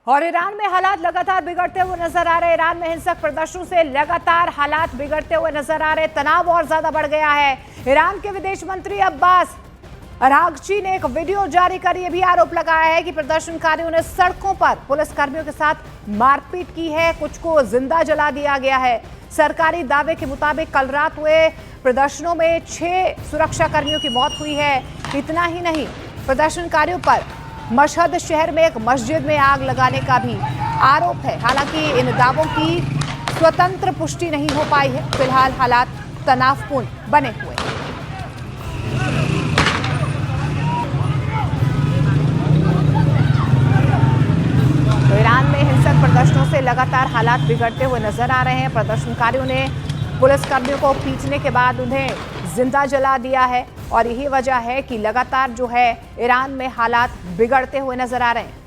और ईरान में हालात लगातार बिगड़ते हुए नजर आ रहे हैं। ईरान में हिंसक प्रदर्शनों से लगातार हालात बिगड़ते हुए नजर आ रहे हैं। तनाव और ज्यादा बढ़ गया है। ईरान के विदेश मंत्री अब्बास अरागची ने एक वीडियो जारी कर यह भी आरोप लगाया है कि प्रदर्शनकारियों ने सड़कों पर पुलिसकर्मियों के साथ मारपीट की है, कुछ को जिंदा जला दिया गया है। सरकारी दावे के मुताबिक कल रात हुए प्रदर्शनों में 6 सुरक्षाकर्मियों की मौत हुई है। इतना ही नहीं, प्रदर्शनकारियों पर मशहद शहर में एक मस्जिद में आग लगाने का भी आरोप है। हालांकि इन दावों की स्वतंत्र पुष्टि नहीं हो पाई है। फिलहाल हालात तनावपूर्ण बने हुए हैं। तो ईरान में हिंसक प्रदर्शनों से लगातार हालात बिगड़ते हुए नजर आ रहे हैं। प्रदर्शनकारियों ने पुलिसकर्मियों को पीटने के बाद उन्हें जिंदा जला दिया है और यही वजह है कि लगातार जो है ईरान में हालात बिगड़ते हुए नजर आ रहे हैं।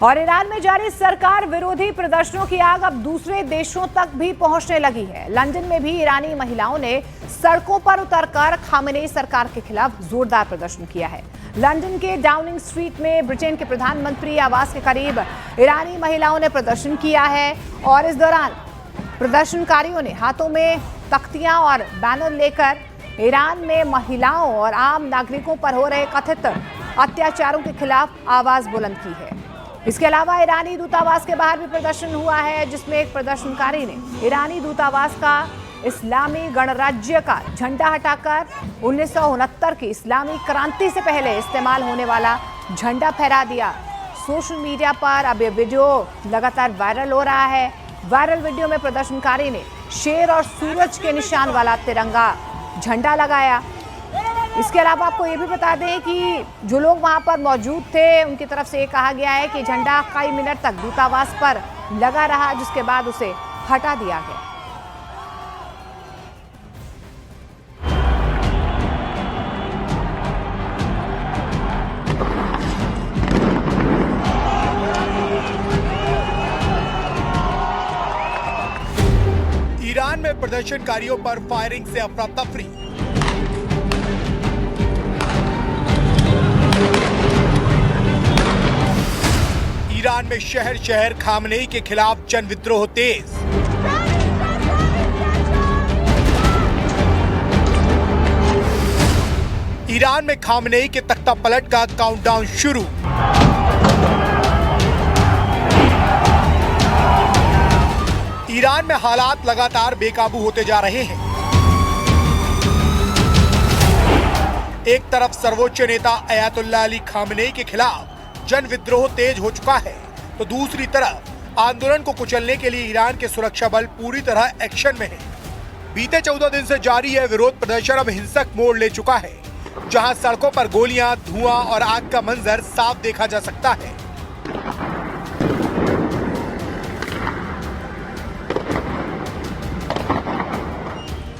और ईरान में जारी सरकार विरोधी प्रदर्शनों की आग अब दूसरे देशों तक भी पहुंचने लगी है। लंदन में भी ईरानी महिलाओं ने सड़कों पर उतरकर खामेनेई सरकार के खिलाफ जोरदार प्रदर्शन किया है। लंदन के डाउनिंग स्ट्रीट में ब्रिटेन के प्रधानमंत्री आवास के करीब ईरानी महिलाओं ने प्रदर्शन किया है और इस दौरान प्रदर्शनकारियों ने हाथों में तख्तियां और बैनर लेकर ईरान में महिलाओं और आम नागरिकों पर हो रहे कथित अत्याचारों के खिलाफ आवाज बुलंद की है। इसके अलावा ईरानी दूतावास के बाहर भी प्रदर्शन हुआ है, जिसमें एक प्रदर्शनकारी ने ईरानी दूतावास का इस्लामी गणराज्य का झंडा हटाकर 1969 की इस्लामी क्रांति से पहले इस्तेमाल होने वाला झंडा फहरा दिया। सोशल मीडिया पर अब ये वीडियो लगातार वायरल हो रहा है। वायरल वीडियो में प्रदर्शनकारी ने शेर और सूरज के निशान वाला तिरंगा झंडा लगाया। इसके अलावा आपको ये भी बता दें कि जो लोग वहां पर मौजूद थे उनकी तरफ से ये कहा गया है कि झंडा कई मिनट तक दूतावास पर लगा रहा, जिसके बाद उसे हटा दिया गया। ईरान में प्रदर्शनकारियों पर फायरिंग से अफरा तफरी। ईरान में शहर शहर खामनेई के खिलाफ जन विद्रोह तेज। ईरान में खामनेई के तख्ता पलट का काउंटडाउन शुरू। ईरान में हालात लगातार बेकाबू होते जा रहे हैं। एक तरफ सर्वोच्च नेता अयातुल्लाह अली खामनेई के खिलाफ जन विद्रोह तेज हो चुका है, तो दूसरी तरफ आंदोलन को कुचलने के लिए ईरान के सुरक्षा बल पूरी तरह एक्शन में है। बीते 14 दिन से जारी यह विरोध प्रदर्शन अब हिंसक मोड़ ले चुका है, जहां सड़कों पर गोलियां, धुआं और आग का मंजर साफ देखा जा सकता है।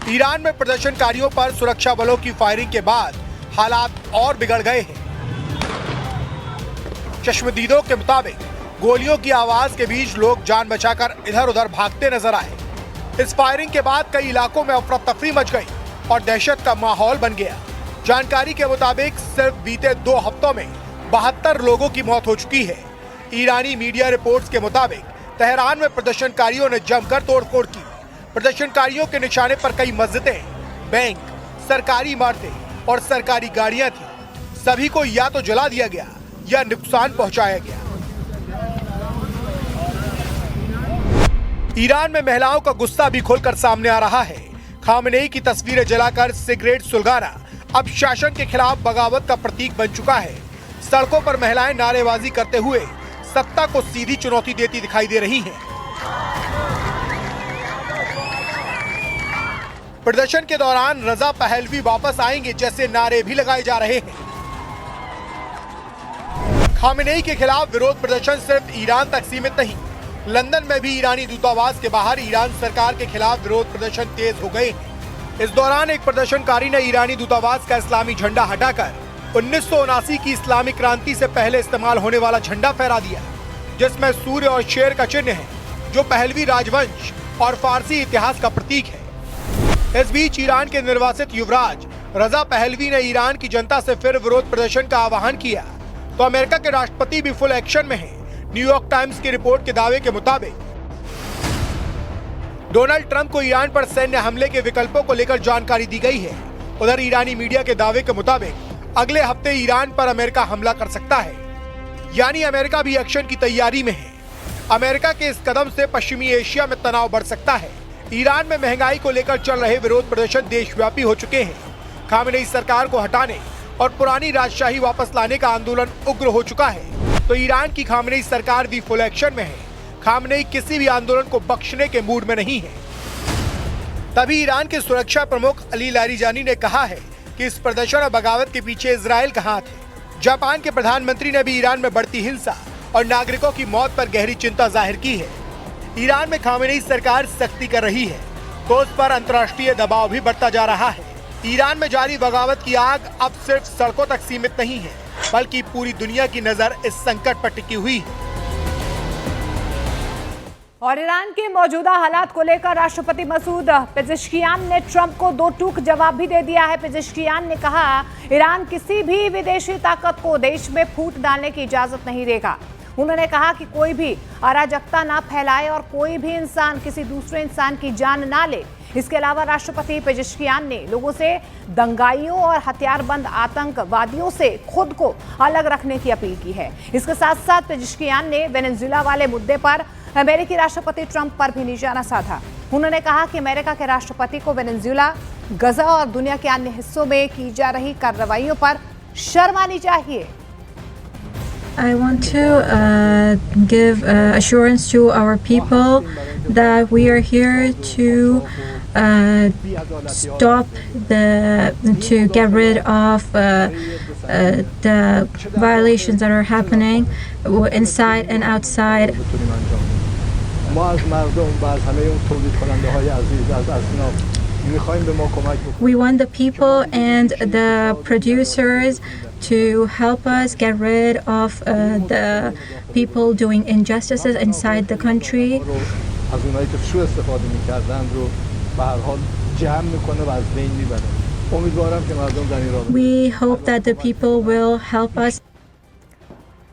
ईरान में प्रदर्शनकारियों पर सुरक्षा बलों की फायरिंग के बाद हालात और बिगड़ गए हैं। चश्मदीदों के मुताबिक गोलियों की आवाज के बीच लोग जान बचाकर इधर उधर भागते नजर आए। इस फायरिंग के बाद कई इलाकों में अफरा तफरी मच गई और दहशत का माहौल बन गया। जानकारी के मुताबिक सिर्फ बीते 2 हफ्तों में 72 लोगों की मौत हो चुकी है। ईरानी मीडिया रिपोर्ट्स के मुताबिक तेहरान में प्रदर्शनकारियों ने जमकर तोड़फोड़ की। प्रदर्शनकारियों के निशाने पर कई मस्जिदें, बैंक, सरकारी इमारतें और सरकारी गाड़ियां थी। सभी को या तो जला दिया गया या नुकसान पहुंचाया गया। ईरान में महिलाओं का गुस्सा भी खुलकर सामने आ रहा है। खामनेई की तस्वीरें जलाकर सिगरेट सुलगाना अब शासन के खिलाफ बगावत का प्रतीक बन चुका है। सड़कों पर महिलाएं नारेबाजी करते हुए सत्ता को सीधी चुनौती देती दिखाई दे रही हैं। प्रदर्शन के दौरान रजा पहलवी वापस आएंगे जैसे नारे भी लगाए जा रहे हैं। खामेनेई के खिलाफ विरोध प्रदर्शन सिर्फ ईरान तक सीमित नहीं, लंदन में भी ईरानी दूतावास के बाहर ईरान सरकार के खिलाफ विरोध प्रदर्शन तेज हो गए हैं। इस दौरान एक प्रदर्शनकारी ने ईरानी दूतावास का इस्लामी झंडा हटाकर 1979 की इस्लामिक क्रांति से पहले इस्तेमाल होने वाला झंडा फहरा दिया, जिसमें सूर्य और शेर का चिन्ह है, जो पहलवी राजवंश और फारसी इतिहास का प्रतीक है। इस बीच ईरान के निर्वासित युवराज रजा पहलवी ने ईरान की जनता से फिर विरोध प्रदर्शन का आह्वान किया तो अमेरिका के राष्ट्रपति भी फुल एक्शन में हैं। न्यूयॉर्क टाइम्स की रिपोर्ट के दावे के मुताबिक डोनाल्ड ट्रंप को ईरान पर सैन्य हमले के विकल्पों को लेकर जानकारी दी गई है। उधर ईरानी मीडिया के दावे के मुताबिक अगले हफ्ते ईरान पर अमेरिका हमला कर सकता है, यानी अमेरिका भी एक्शन की तैयारी में है। अमेरिका के इस कदम से पश्चिमी एशिया में तनाव बढ़ सकता है। ईरान में महंगाई को लेकर चल रहे विरोध प्रदर्शन देशव्यापी हो चुके हैं। खामेनेई सरकार को हटाने और पुरानी राजशाही वापस लाने का आंदोलन उग्र हो चुका है, तो ईरान की खामेनेई सरकार भी फुल एक्शन में है। खामेनेई किसी भी आंदोलन को बख्शने के मूड में नहीं है। तभी ईरान के सुरक्षा प्रमुख अली लारिजानी ने कहा है कि इस प्रदर्शन और बगावत के पीछे इजराइल का हाथ है। जापान के प्रधानमंत्री ने भी ईरान में बढ़ती हिंसा और नागरिकों की मौत पर गहरी चिंता जाहिर की है। ईरान में खामेनेई सरकार सख्ती कर रही है तो उस पर अंतर्राष्ट्रीय दबाव भी बढ़ता जा रहा है। ईरान में जारी बगावत की आग अब सिर्फ सड़कों तक सीमित नहीं है, बल्कि पूरी दुनिया की नजर इस संकट पर टिकी हुई है। और ईरान के मौजूदा हालात को लेकर राष्ट्रपति मसूद पेजेश्कियान ने ट्रंप को दो टूक जवाब भी दे दिया है। पेजेश्कियान ने कहा, ईरान किसी भी विदेशी ताकत को देश में फूट डालने की इजाजत नहीं देगा। उन्होंने कहा कि कोई भी अराजकता ना फैलाए और कोई भी इंसान किसी दूसरे इंसान की जान ना ले। इसके अलावा राष्ट्रपति पेजेश्कियान ने लोगों से दंगाइयों और हथियारबंद आतंकवादियों से खुद को अलग रखने की अपील की है। इसके साथ साथ पेजेश्कियान ने वेनेजुएला वाले मुद्दे पर अमेरिकी राष्ट्रपति ट्रंप पर भी निशाना साधा। उन्होंने कहा कि अमेरिका के राष्ट्रपति को वेनेजुएला, गजा और दुनिया के अन्य हिस्सों में की जा रही कार्रवाइयों पर शर्म आनी चाहिए। I want to give assurance to our people that we are here to to get rid of the violations that are happening inside and outside. We want the people and the producers to help us get rid of the people doing injustices inside the country. We hope that the people will help us.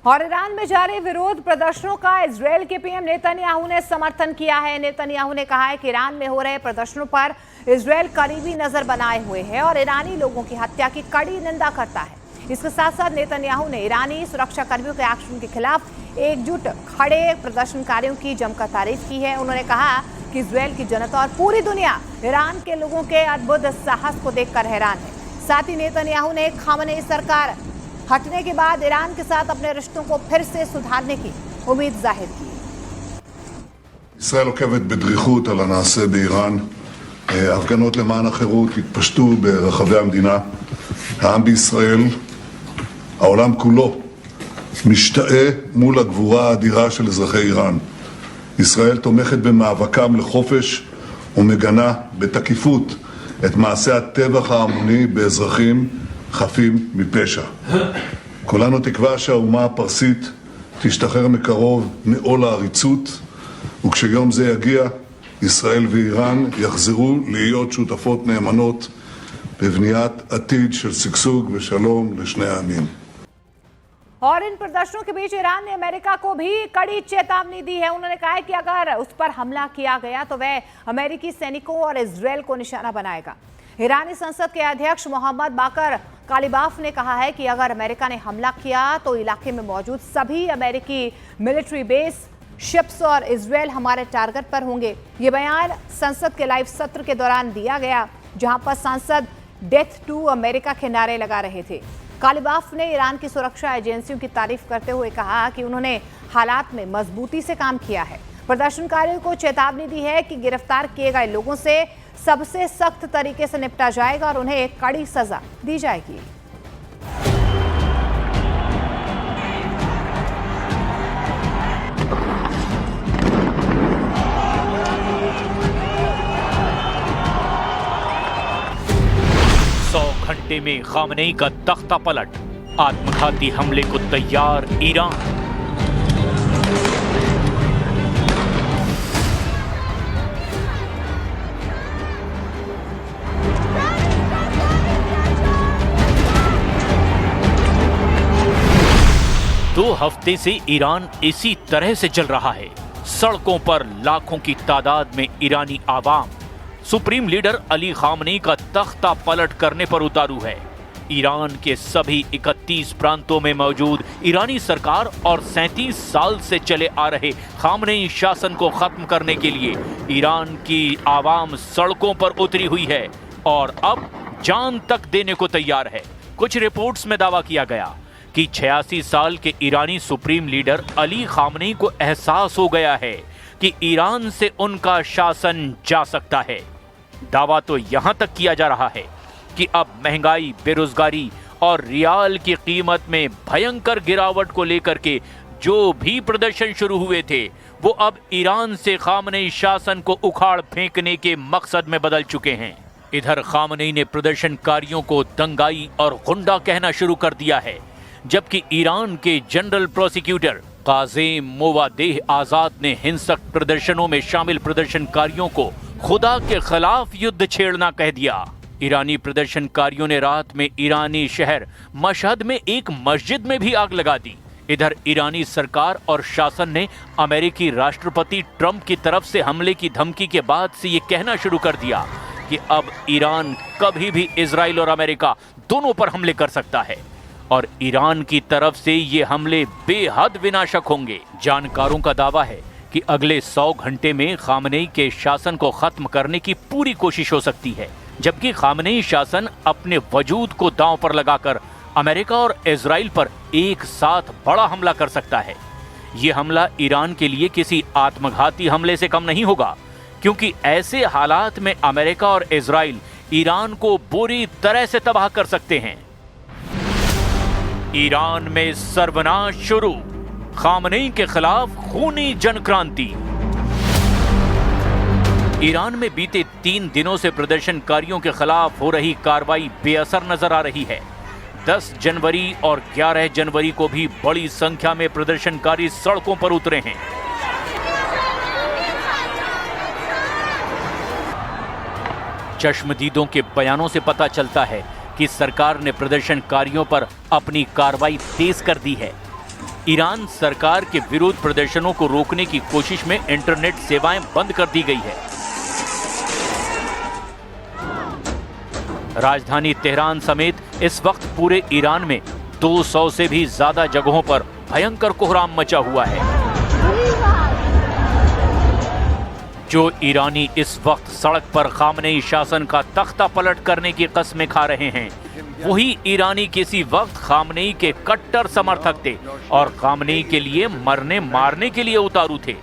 और Iran में जारी विरोध प्रदर्शनों का Israel के PM Netanyahu ने समर्थन किया है। नेतन्याहू ने कहा है कि ईरान में हो रहे प्रदर्शनों पर इजरायल करीबी नजर बनाए हुए है और ईरानी लोगों की हत्या की कड़ी निंदा करता है। इसके साथ साथ नेतन्याहू ने ईरानी सुरक्षा कर्मियों के एक्शन के खिलाफ एकजुट खड़े प्रदर्शनकारियों की जमकर तारीफ की है। उन्होंने कहा कि इजरायल की जनता और पूरी दुनिया ईरान के लोगों के अद्भुत साहस को देखकर हैरान है। साथ ही नेतन्याहू ने खामेनेई सरकार हटने के बाद ईरान के साथ अपने रिश्तों को फिर से सुधारने की उम्मीद जाहिर की। ישראל עוקבת בדריכות על הנעשה באיראן. הפגנות למען החירות התפשטו ברחבי המדינה. העם בישראל, העולם כולו, משתאה מול הגבורה האדירה של אזרחי איראן. ישראל תומכת במאבקם לחופש ומגנה בתקיפות את מעשי הטבח ההמוני באזרחים חפים מפשע. כולנו תקווה שהאומה הפרסית תשתחרר מקרוב מעול העריצות, וכשיום זה יגיע, ישראל ואיראן יחזרו להיות שותפות נאמנות בבניית עתיד של שגשוג ושלום לשני העמים. और इन प्रदर्शनों के बीच ईरान ने अमेरिका को भी कड़ी चेतावनी दी है। उन्होंने कहा है कि अगर उस पर हमला किया गया तो वह अमेरिकी सैनिकों और इजरायल को निशाना बनाएगा। ईरानी संसद के अध्यक्ष मोहम्मद बाकर कालिबाफ ने कहा है कि अगर अमेरिका ने हमला किया तो इलाके में मौजूद सभी अमेरिकी मिलिट्री बेस, शिप्स और इजरायल हमारे टारगेट पर होंगे। ये बयान संसद के लाइव सत्र के दौरान दिया गया, जहां पर सांसद डेथ टू अमेरिका के नारे लगा रहे थे। कालिबाफ ने ईरान की सुरक्षा एजेंसियों की तारीफ करते हुए कहा कि उन्होंने हालात में मजबूती से काम किया है। प्रदर्शनकारियों को चेतावनी दी है कि गिरफ्तार किए गए लोगों से सबसे सख्त तरीके से निपटा जाएगा और उन्हें कड़ी सजा दी जाएगी। घंटे में खामनेई का तख्ता पलट, आत्मघाती हमले को तैयार ईरान। 2 हफ्ते से ईरान इसी तरह से चल रहा है। सड़कों पर लाखों की तादाद में ईरानी आवाम सुप्रीम लीडर अली खामनेई का तख्ता पलट करने पर उतारू है। ईरान के सभी 31 प्रांतों में मौजूद ईरानी सरकार और 37 साल से चले आ रहे खामनेई शासन को खत्म करने के लिए ईरान की आवाम सड़कों पर उतरी हुई है और अब जान तक देने को तैयार है। कुछ रिपोर्ट्स में दावा किया गया कि 86 साल के ईरानी सुप्रीम लीडर अली खामनेई को एहसास हो गया है कि ईरान से उनका शासन जा सकता है। दावा तो यहां तक किया जा रहा है कि अब महंगाई, बेरोजगारी और रियाल की कीमत में भयंकर गिरावट को लेकर के जो भी प्रदर्शन शुरू हुए थे वो अब ईरान से खामनेई शासन को उखाड़ फेंकने के मकसद में बदल चुके हैं। इधर खामनेई ने प्रदर्शनकारियों को दंगाई और गुंडा कहना शुरू कर दिया है, जबकि ईरान के जनरल प्रोसिक्यूटर काज़ेम मोवादेह आजाद ने हिंसक प्रदर्शनों में शामिल प्रदर्शनकारियों को खुदा के खिलाफ युद्ध छेड़ना कह दिया। ईरानी प्रदर्शनकारियों ने रात में ईरानी शहर मशहद में एक मस्जिद में भी आग लगा दी। इधर ईरानी सरकार और शासन ने अमेरिकी राष्ट्रपति ट्रंप की तरफ से हमले की धमकी के बाद से ये कहना शुरू कर दिया कि अब ईरान कभी भी इजराइल और अमेरिका दोनों पर हमले कर सकता है और ईरान की तरफ से ये हमले बेहद विनाशक होंगे। जानकारों का दावा है कि अगले 100 घंटे में खामनेई के शासन को खत्म करने की पूरी कोशिश हो सकती है, जबकि खामनेई शासन अपने वजूद को दांव पर लगाकर अमेरिका और इजराइल पर एक साथ बड़ा हमला कर सकता है। ये हमला ईरान के लिए किसी आत्मघाती हमले से कम नहीं होगा, क्योंकि ऐसे हालात में अमेरिका और इजराइल ईरान को बुरी तरह से तबाह कर सकते हैं। ईरान में सर्वनाश शुरू, खामनेई के खिलाफ खूनी जनक्रांति। ईरान में बीते 3 दिनों से प्रदर्शनकारियों के खिलाफ हो रही कार्रवाई बेअसर नजर आ रही है। 10 जनवरी और 11 जनवरी को भी बड़ी संख्या में प्रदर्शनकारी सड़कों पर उतरे हैं। चश्मदीदों के बयानों से पता चलता है कि सरकार ने प्रदर्शनकारियों पर अपनी कार्रवाई तेज कर दी है। ईरान सरकार के विरोध प्रदर्शनों को रोकने की कोशिश में इंटरनेट सेवाएं बंद कर दी गई है। राजधानी तेहरान समेत इस वक्त पूरे ईरान में 200 से भी ज्यादा जगहों पर भयंकर कोहराम मचा हुआ है। जो ईरानी इस वक्त सड़क पर खामनेई शासन का तख्ता पलट करने की कस्में खा रहे हैं, वही ईरानी किसी वक्त खामनेई के कट्टर समर्थक थे और खामनेई के लिए मरने मारने के लिए उतारू थे।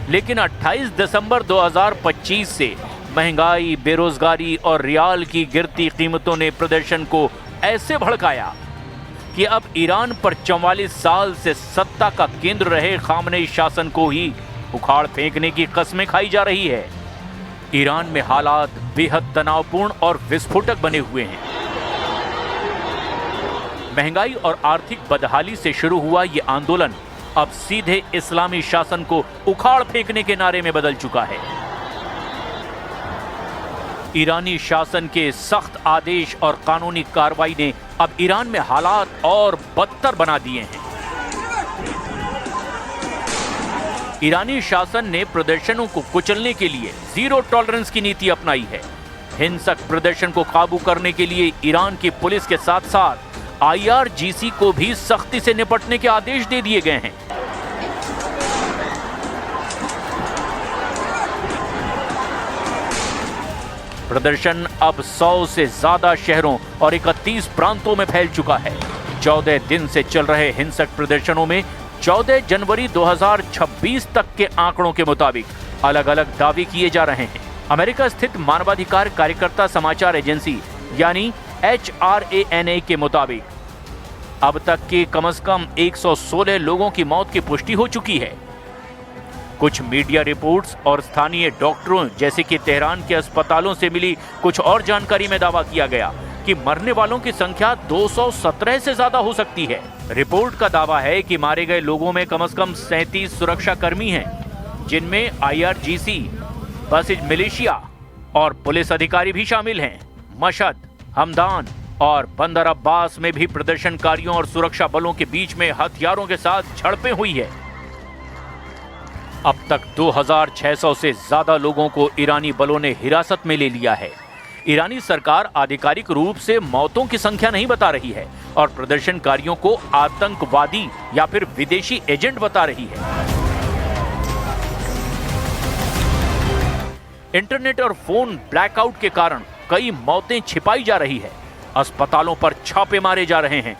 लेकिन 28 दिसंबर 2025 से महंगाई, बेरोजगारी और रियाल की गिरती कीमतों ने प्रदर्शन को ऐसे भड़काया कि अब ईरान पर 44 साल से सत्ता का केंद्र रहे खामनेई शासन को ही उखाड़ फेंकने की कस्में खाई जा रही है। ईरान में हालात बेहद तनावपूर्ण और विस्फोटक बने हुए हैं। महंगाई और आर्थिक बदहाली से शुरू हुआ ये आंदोलन अब सीधे इस्लामी शासन को उखाड़ फेंकने के नारे में बदल चुका है। ईरानी शासन के सख्त आदेश और कानूनी कार्रवाई ने अब ईरान में हालात और बदतर बना दिए हैं। ईरानी शासन ने प्रदर्शनों को कुचलने के लिए जीरो टॉलरेंस की नीति अपनाई है। हिंसक प्रदर्शन को काबू करने के लिए ईरान की पुलिस के साथ साथ IRGC को भी सख्ती से निपटने के आदेश दे दिए गए हैं। प्रदर्शन अब 100 से ज्यादा शहरों और 31 प्रांतों में फैल चुका है। 14 दिन से चल रहे हिंसक प्रदर्शनों में 14 जनवरी 2026 तक के आंकड़ों के मुताबिक अलग अलग दावे किए जा रहे हैं। अमेरिका स्थित मानवाधिकार कार्यकर्ता समाचार एजेंसी यानी HRANA के मुताबिक अब तक के कम से कम 116 लोगों की मौत की पुष्टि हो चुकी है। कुछ मीडिया रिपोर्ट्स और स्थानीय डॉक्टरों जैसे कि तेहरान के अस्पतालों से मिली कुछ और जानकारी में दावा किया गया कि मरने वालों की संख्या 217 से ज्यादा हो सकती है। रिपोर्ट का दावा है कि मारे गए लोगों में कम से कम 37 सुरक्षा कर्मी हैं, जिनमें IRGC, बसिज मिलिशिया और पुलिस अधिकारी भी शामिल हैं। मशहद, हमदान, और बंदर अब्बास में भी प्रदर्शनकारियों और सुरक्षा बलों के बीच में हथियारों के साथ झड़पें हुई है। अब तक 2600 से ज्यादा लोगों को ईरानी बलों ने हिरासत में ले लिया है। ईरानी सरकार आधिकारिक रूप से मौतों की संख्या नहीं बता रही है और प्रदर्शनकारियों को आतंकवादी या फिर विदेशी एजेंट बता रही है। इंटरनेट और फोन ब्लैकआउट के कारण कई मौतें छिपाई जा रही है। अस्पतालों पर छापे मारे जा रहे हैं।